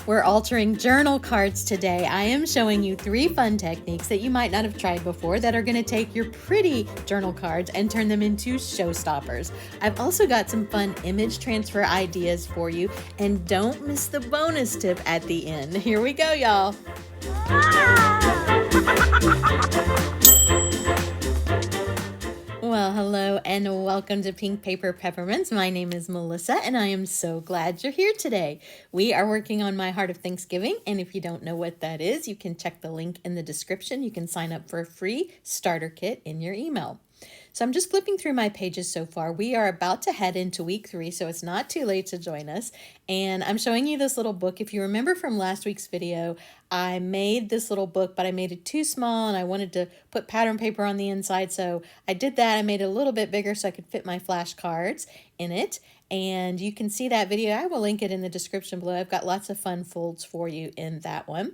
We're altering journal cards today. I am showing you 3 fun techniques that you might not have tried before that are going to take your pretty journal cards and turn them into showstoppers. I've also got some fun image transfer ideas for you, and don't miss the bonus tip at the end. Here we go, y'all. Well, hello and welcome to Pink Paper Peppermints. My name is Melissa and I am so glad you're here today. We are working on my Heart of Thanksgiving, and if you don't know what that is, you can check the link in the description. You can sign up for a free starter kit in your email. So I'm just flipping through my pages so far. We are about to head into week 3, so it's not too late to join us. And I'm showing you this little book. If you remember from last week's video, I made this little book, but I made it too small and I wanted to put pattern paper on the inside. So I did that. I made it a little bit bigger so I could fit my flashcards in it. And you can see that video. I will link it in the description below. I've got lots of fun folds for you in that one.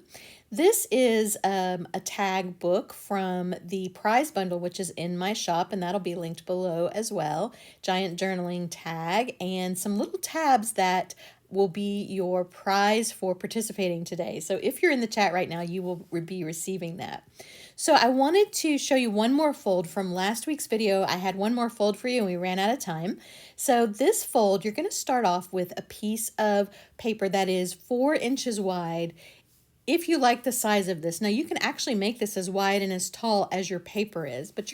This is a tag book from the prize bundle, which is in my shop, and that'll be linked below as well. Giant journaling tag and some little tabs that will be your prize for participating today. So if you're in the chat right now, you will be receiving that. So I wanted to show you one more fold from last week's video. I had one more fold for you and we ran out of time. So this fold, you're going to start off with a piece of paper that is 4 inches wide. If you like the size of this, now you can actually make this as wide and as tall as your paper is, but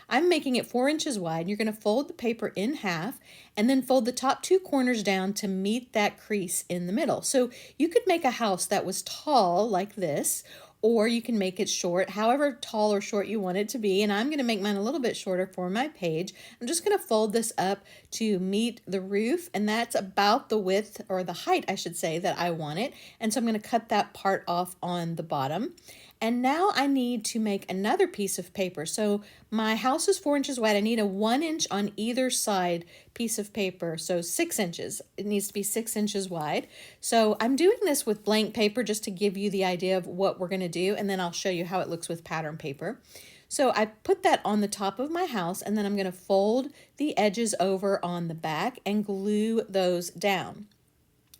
I'm making it 4 inches wide. You're gonna fold the paper in half and then fold the top 2 corners down to meet that crease in the middle. So you could make a house that was tall like this, or you can make it short, however tall or short you want it to be. And I'm going to make mine a little bit shorter for my page. I'm just going to fold this up to meet the roof, and that's about the width, or the height, I should say, that I want it. And so I'm going to cut that part off on the bottom. And now I need to make another piece of paper. So my house is 4 inches wide. I need a 1 inch on either side piece of paper. So 6 inches. It needs to be 6 inches wide. So I'm doing this with blank paper just to give you the idea of what we're going to do. And then I'll show you how it looks with pattern paper. So I put that on the top of my house, and then I'm going to fold the edges over on the back and glue those down.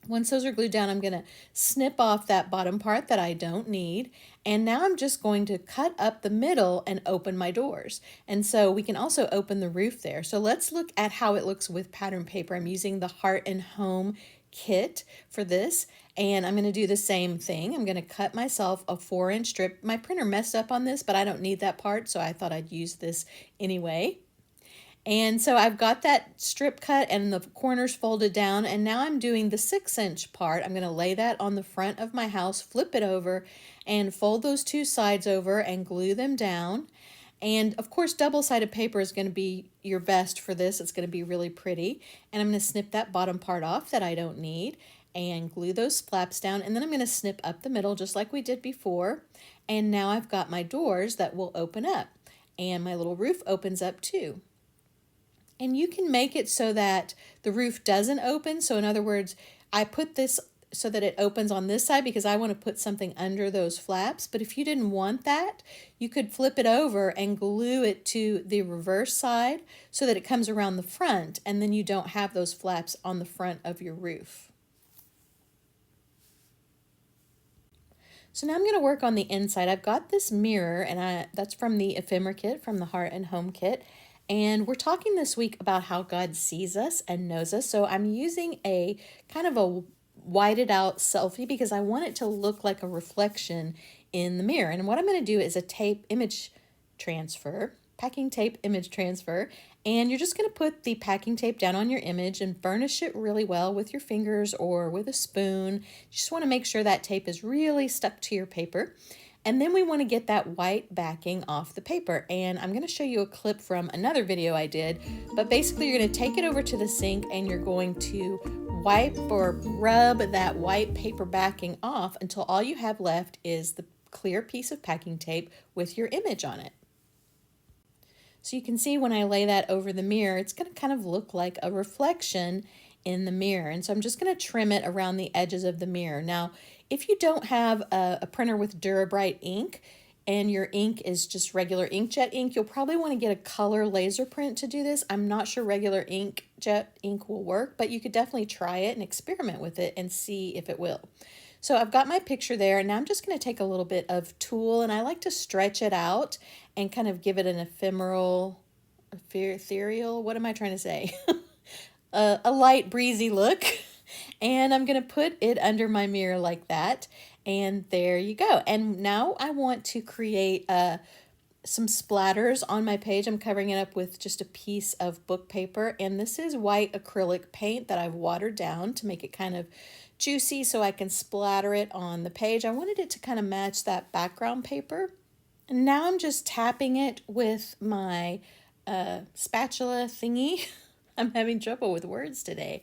Once those are glued down, I'm going to snip off that bottom part that I don't need. And now I'm just going to cut up the middle and open my doors. And so we can also open the roof there. So let's look at how it looks with pattern paper. I'm using the Heart and Home kit for this, and I'm going to do the same thing. I'm going to cut myself a 4-inch strip. My printer messed up on this, but I don't need that part, so I thought I'd use this anyway. And so I've got that strip cut and the corners folded down, and now I'm doing the 6-inch part. I'm going to lay that on the front of my house, flip it over, and fold those 2 sides over and glue them down. And of course, double-sided paper is going to be your best for this. It's going to be really pretty. And I'm going to snip that bottom part off that I don't need and glue those flaps down. And then I'm going to snip up the middle just like we did before. And now I've got my doors that will open up, and my little roof opens up too. And you can make it so that the roof doesn't open. So in other words, I put this so that it opens on this side because I want to put something under those flaps. But if you didn't want that, you could flip it over and glue it to the reverse side so that it comes around the front, and then you don't have those flaps on the front of your roof. So now I'm going to work on the inside. I've got this mirror, and that's from the ephemera kit, from the Heart and Home kit. And we're talking this week about how God sees us and knows us. So I'm using a kind of a whited out selfie because I want it to look like a reflection in the mirror. And what I'm going to do is a tape image transfer, packing tape image transfer. And you're just going to put the packing tape down on your image and burnish it really well with your fingers or with a spoon. You just want to make sure that tape is really stuck to your paper. And then we want to get that white backing off the paper. And I'm going to show you a clip from another video I did. But basically, you're going to take it over to the sink and you're going to wipe or rub that white paper backing off until all you have left is the clear piece of packing tape with your image on it. So you can see when I lay that over the mirror, it's going to kind of look like a reflection in the mirror. And so I'm just going to trim it around the edges of the mirror. Now, if you don't have a printer with Durabright ink and your ink is just regular inkjet ink, you'll probably want to get a color laser print to do this. I'm not sure regular inkjet ink will work, but you could definitely try it and experiment with it and see if it will. So I've got my picture there, and now I'm just going to take a little bit of tulle, and I like to stretch it out and kind of give it an ethereal, what am I trying to say? A light breezy look. And I'm going to put it under my mirror like that. And there you go. And now I want to create some splatters on my page. I'm covering it up with just a piece of book paper. And this is white acrylic paint that I've watered down to make it kind of juicy so I can splatter it on the page. I wanted it to kind of match that background paper. And now I'm just tapping it with my spatula thingy. I'm having trouble with words today.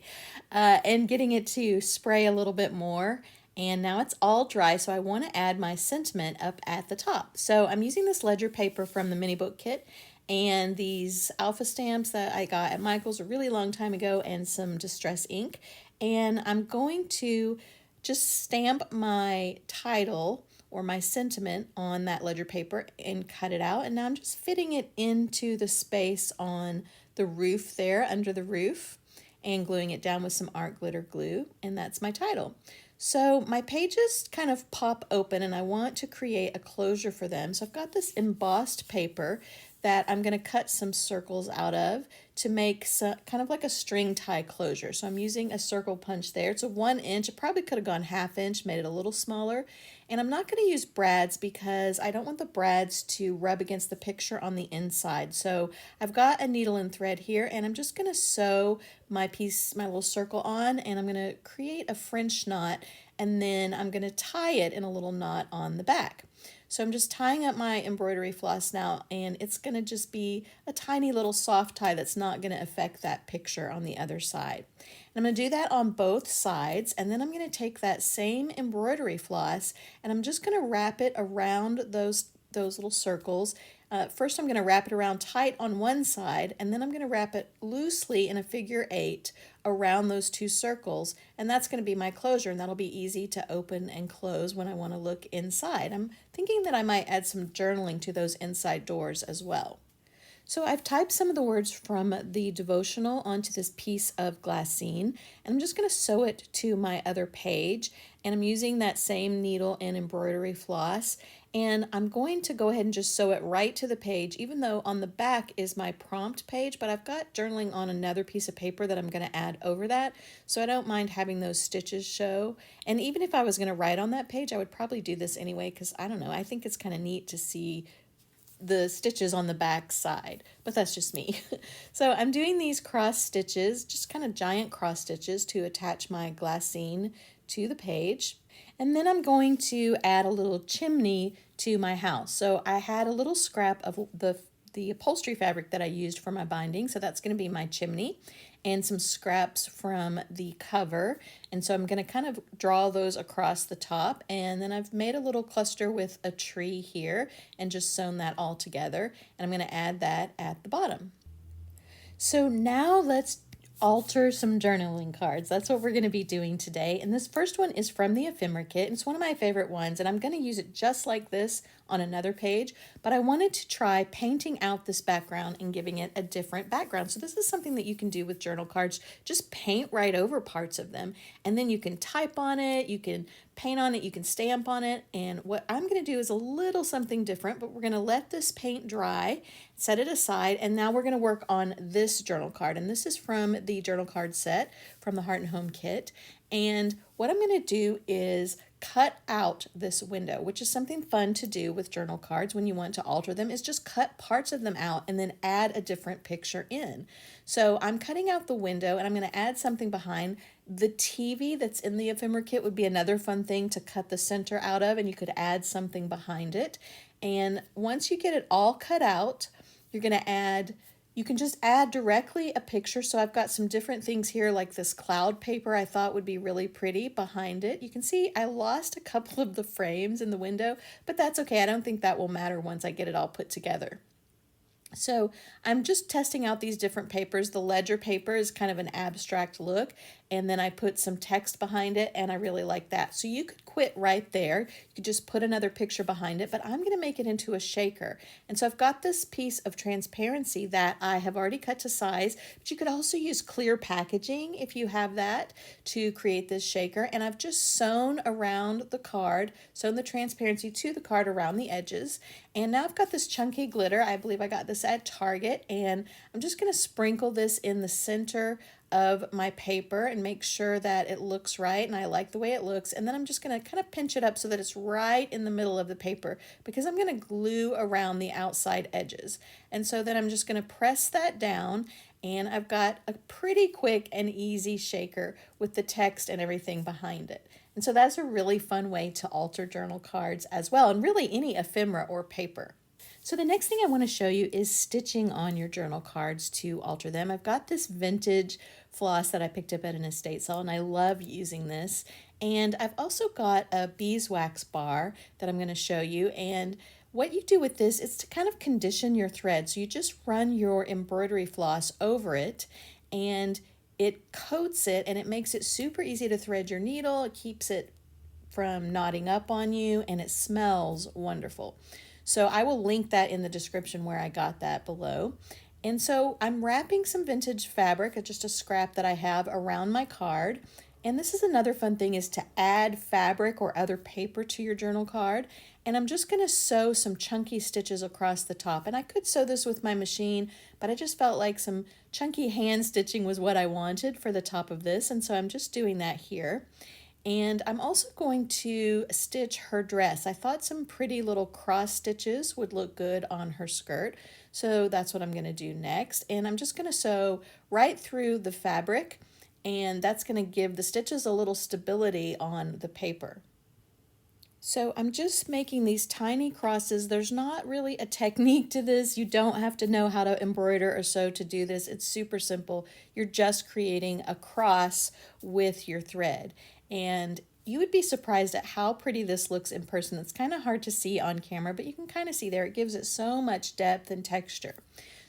And getting it to spray a little bit more. And now it's all dry, so I want to add my sentiment up at the top. So I'm using this ledger paper from the mini book kit and these alpha stamps that I got at Michael's a really long time ago and some distress ink. And I'm going to just stamp my title or my sentiment on that ledger paper and cut it out. And now I'm just fitting it into the space on the roof there, under the roof, and gluing it down with some art glitter glue, and that's my title. So my pages kind of pop open and I want to create a closure for them. So I've got this embossed paper that I'm going to cut some circles out of to make kind of like a string tie closure. So I'm using a circle punch there. It's a 1 inch. It probably could have gone ½ inch, made it a little smaller. And I'm not going to use brads because I don't want the brads to rub against the picture on the inside. So I've got a needle and thread here and I'm just going to sew my little circle on, and I'm going to create a French knot, and then I'm going to tie it in a little knot on the back. So I'm just tying up my embroidery floss now, and it's going to just be a tiny little soft tie that's not going to affect that picture on the other side. And I'm going to do that on both sides, and then I'm going to take that same embroidery floss and I'm just going to wrap it around those little circles. First I'm going to wrap it around tight on one side, and then I'm going to wrap it loosely in a figure 8 around those 2 circles, and that's going to be my closure, and that'll be easy to open and close when I want to look inside. I'm thinking that I might add some journaling to those inside doors as well. So I've typed some of the words from the devotional onto this piece of glassine, and I'm just going to sew it to my other page, and I'm using that same needle and embroidery floss, and I'm going to go ahead and just sew it right to the page, even though on the back is my prompt page, but I've got journaling on another piece of paper that I'm going to add over that, so I don't mind having those stitches show. And even if I was going to write on that page, I would probably do this anyway, because I don't know, I think it's kind of neat to see the stitches on the back side, but that's just me. So I'm doing these cross stitches, just kind of giant cross stitches to attach my glassine to the page. And then I'm going to add a little chimney to my house. So I had a little scrap of the upholstery fabric that I used for my binding, so that's going to be my chimney, and some scraps from the cover. And so I'm going to kind of draw those across the top, and then I've made a little cluster with a tree here and just sewn that all together, and I'm going to add that at the bottom. So now let's alter some journaling cards. That's what we're going to be doing today. And this first one is from the ephemera kit. It's one of my favorite ones, and I'm going to use it just like this on another page, but I wanted to try painting out this background and giving it a different background. So this is something that you can do with journal cards. Just paint right over parts of them, and then you can type on it, you can paint on it, you can stamp on it. And what I'm going to do is a little something different, but we're going to let this paint dry, set it aside, and now we're going to work on this journal card. And this is from the journal card set from the Heart and Home kit. And what I'm going to do is cut out this window, which is something fun to do with journal cards when you want to alter them, is just cut parts of them out and then add a different picture in. So I'm cutting out the window, and I'm going to add something behind. The TV that's in the ephemera kit would be another fun thing to cut the center out of, and you could add something behind it. And once you get it all cut out, you're going to add, you can just add directly a picture. So I've got some different things here, like this cloud paper I thought would be really pretty behind it. You can see I lost a couple of the frames in the window, but that's okay. I don't think that will matter once I get it all put together. So I'm just testing out these different papers. The ledger paper is kind of an abstract look, and then I put some text behind it, and I really like that. So you could quit right there. You could just put another picture behind it, but I'm going to make it into a shaker. And so I've got this piece of transparency that I have already cut to size, but you could also use clear packaging if you have that to create this shaker. And I've just sewn around the card, sewn the transparency to the card around the edges. And now I've got this chunky glitter. I believe I got this at Target, and I'm just going to sprinkle this in the center of my paper and make sure that it looks right, and I like the way it looks. And then I'm just going to kind of pinch it up so that it's right in the middle of the paper, because I'm going to glue around the outside edges. And so then I'm just going to press that down, and I've got a pretty quick and easy shaker with the text and everything behind it. And so that's a really fun way to alter journal cards as well, and really any ephemera or paper. So the next thing I want to show you is stitching on your journal cards to alter them. I've got this vintage floss that I picked up at an estate sale, and I love using this. And I've also got a beeswax bar that I'm going to show you. And what you do with this is to kind of condition your thread. So you just run your embroidery floss over it, and it coats it, and it makes it super easy to thread your needle. It keeps it from knotting up on you, and it smells wonderful. So I will link that in the description where I got that below. And so I'm wrapping some vintage fabric, just a scrap that I have, around my card. And this is another fun thing, is to add fabric or other paper to your journal card. And I'm just going to sew some chunky stitches across the top. And I could sew this with my machine, but I just felt like some chunky hand stitching was what I wanted for the top of this. And so I'm just doing that here. And I'm also going to stitch her dress. I thought some pretty little cross stitches would look good on her skirt. So that's what I'm going to do next. And I'm just going to sew right through the fabric, and that's going to give the stitches a little stability on the paper. So I'm just making these tiny crosses. There's not really a technique to this. You don't have to know how to embroider or sew to do this. It's super simple. You're just creating a cross with your thread. And you would be surprised at how pretty this looks in person. It's kind of hard to see on camera, but you can kind of see there. It gives it so much depth and texture.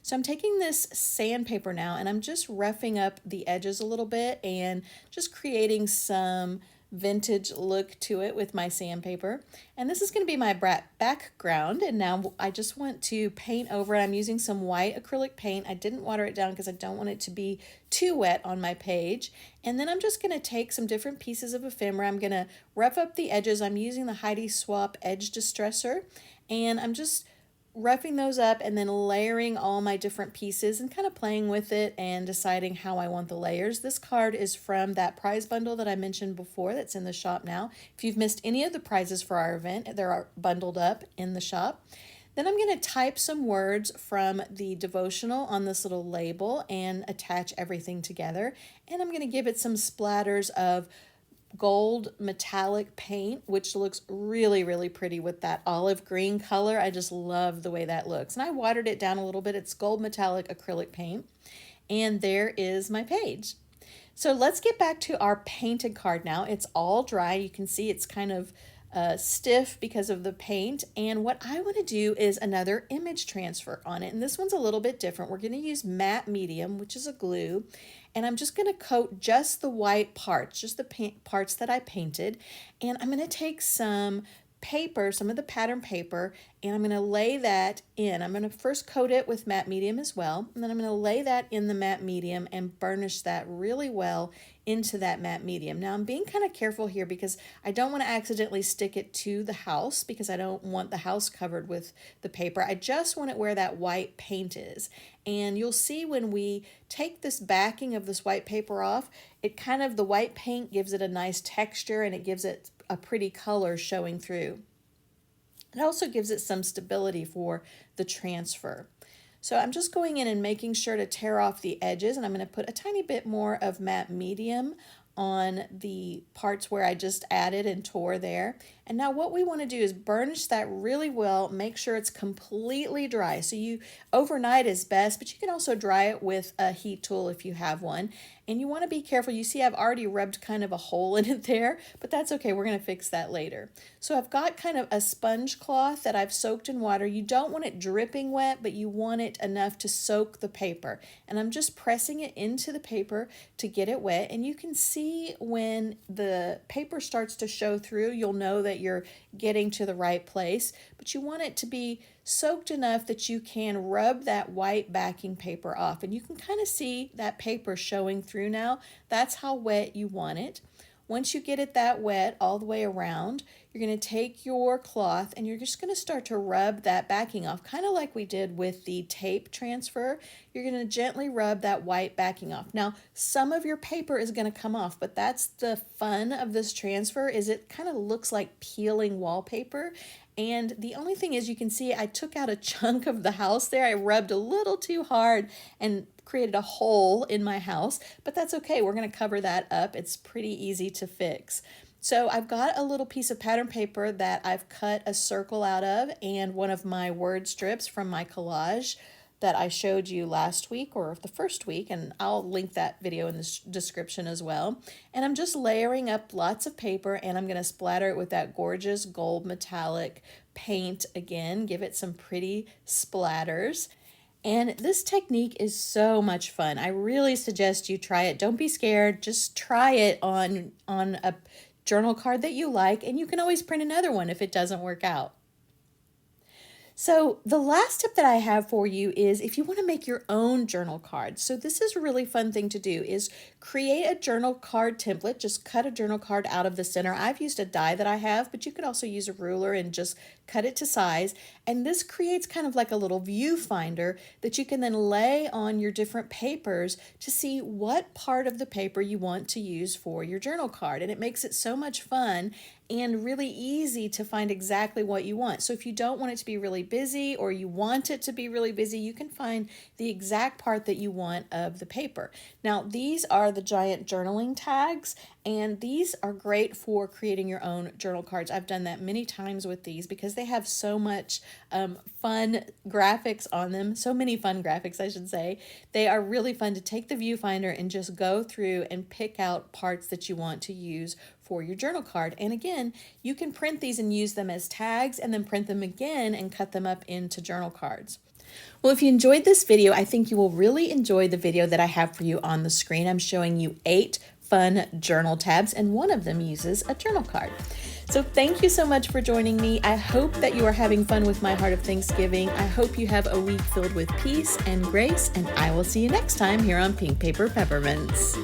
So I'm taking this sandpaper now, and I'm just roughing up the edges a little bit and just creating some vintage look to it with my sandpaper. And this is going to be my background, and now I just want to paint over it. I'm using some white acrylic paint. I didn't water it down because I don't want it to be too wet on my page. And then I'm just going to take some different pieces of ephemera. I'm going to rough up the edges. I'm using the Heidi Swapp Edge Distressor, and I'm just roughing those up and then layering all my different pieces and kind of playing with it and deciding how I want the layers. This card is from that prize bundle that I mentioned before that's in the shop now. If you've missed any of the prizes for our event, they're bundled up in the shop. Then I'm going to type some words from the devotional on this little label and attach everything together. And I'm going to give it some splatters of gold metallic paint, which looks really, really pretty with that olive green color. I just love the way that looks. And I watered it down a little bit. It's gold metallic acrylic paint. And there is my page. So let's get back to our painted card now. It's all dry. You can see it's kind of stiff because of the paint. And what I want to do is another image transfer on it. And this one's a little bit different. We're going to use matte medium, which is a glue. And I'm just going to coat just the white parts, just the parts that I painted. And I'm going to take some paper, some of the pattern paper, and I'm going to lay that in. I'm going to first coat it with matte medium as well, and then I'm going to lay that in the matte medium and burnish that really well into that matte medium. Now I'm being kind of careful here because I don't want to accidentally stick it to the house, because I don't want the house covered with the paper. I just want it where that white paint is. And you'll see when we take this backing of this white paper off, it kind of, the white paint gives it a nice texture and it gives it a pretty color showing through. It also gives it some stability for the transfer. So I'm just going in and making sure to tear off the edges, and I'm going to put a tiny bit more of matte medium on the parts where I just added and tore there. And now what we want to do is burnish that really well, make sure it's completely dry. So overnight is best, but you can also dry it with a heat tool if you have one. And you want to be careful. You see I've already rubbed kind of a hole in it there, but that's okay. We're going to fix that later. So I've got kind of a sponge cloth that I've soaked in water. You don't want it dripping wet, but you want it enough to soak the paper. And I'm just pressing it into the paper to get it wet. And you can see when the paper starts to show through, you'll know that you're getting to the right place. But you want it to be soaked enough that you can rub that white backing paper off. And you can kind of see that paper showing through now. That's how wet you want it. Once you get it that wet all the way around, you're going to take your cloth and you're just going to start to rub that backing off, kind of like we did with the tape transfer. You're going to gently rub that white backing off. Now, some of your paper is going to come off, but that's the fun of this transfer, is it kind of looks like peeling wallpaper. And the only thing is, you can see I took out a chunk of the house there. I rubbed a little too hard and created a hole in my house, but that's okay. We're going to cover that up. It's pretty easy to fix. So I've got a little piece of pattern paper that I've cut a circle out of, and one of my word strips from my collage that I showed you last week or the first week, and I'll link that video in the description as well. And I'm just layering up lots of paper, and I'm going to splatter it with that gorgeous gold metallic paint again, give it some pretty splatters. And this technique is so much fun. I really suggest you try it. Don't be scared. Just try it on a journal card that you like, and you can always print another one if it doesn't work out. So the last tip that I have for you is if you want to make your own journal card. So this is a really fun thing to do, is create a journal card template. Just cut a journal card out of the center. I've used a die that I have, but you could also use a ruler and just cut it to size. And this creates kind of like a little viewfinder that you can then lay on your different papers to see what part of the paper you want to use for your journal card. And it makes it so much fun and really easy to find exactly what you want. So if you don't want it to be really busy, or you want it to be really busy, you can find the exact part that you want of the paper. Now, these are the giant journaling tags, and these are great for creating your own journal cards. I've done that many times with these because they have so much fun graphics on them, so many fun graphics, I should say. They are really fun to take the viewfinder and just go through and pick out parts that you want to use for your journal card. And again, you can print these and use them as tags, and then print them again and cut them up into journal cards. Well, if you enjoyed this video, I think you will really enjoy the video that I have for you on the screen. I'm showing you 8 fun journal tabs, and one of them uses a journal card. So thank you so much for joining me. I hope that you are having fun with my Heart of Thanksgiving. I hope you have a week filled with peace and grace, and I will see you next time here on Pink Paper Peppermints.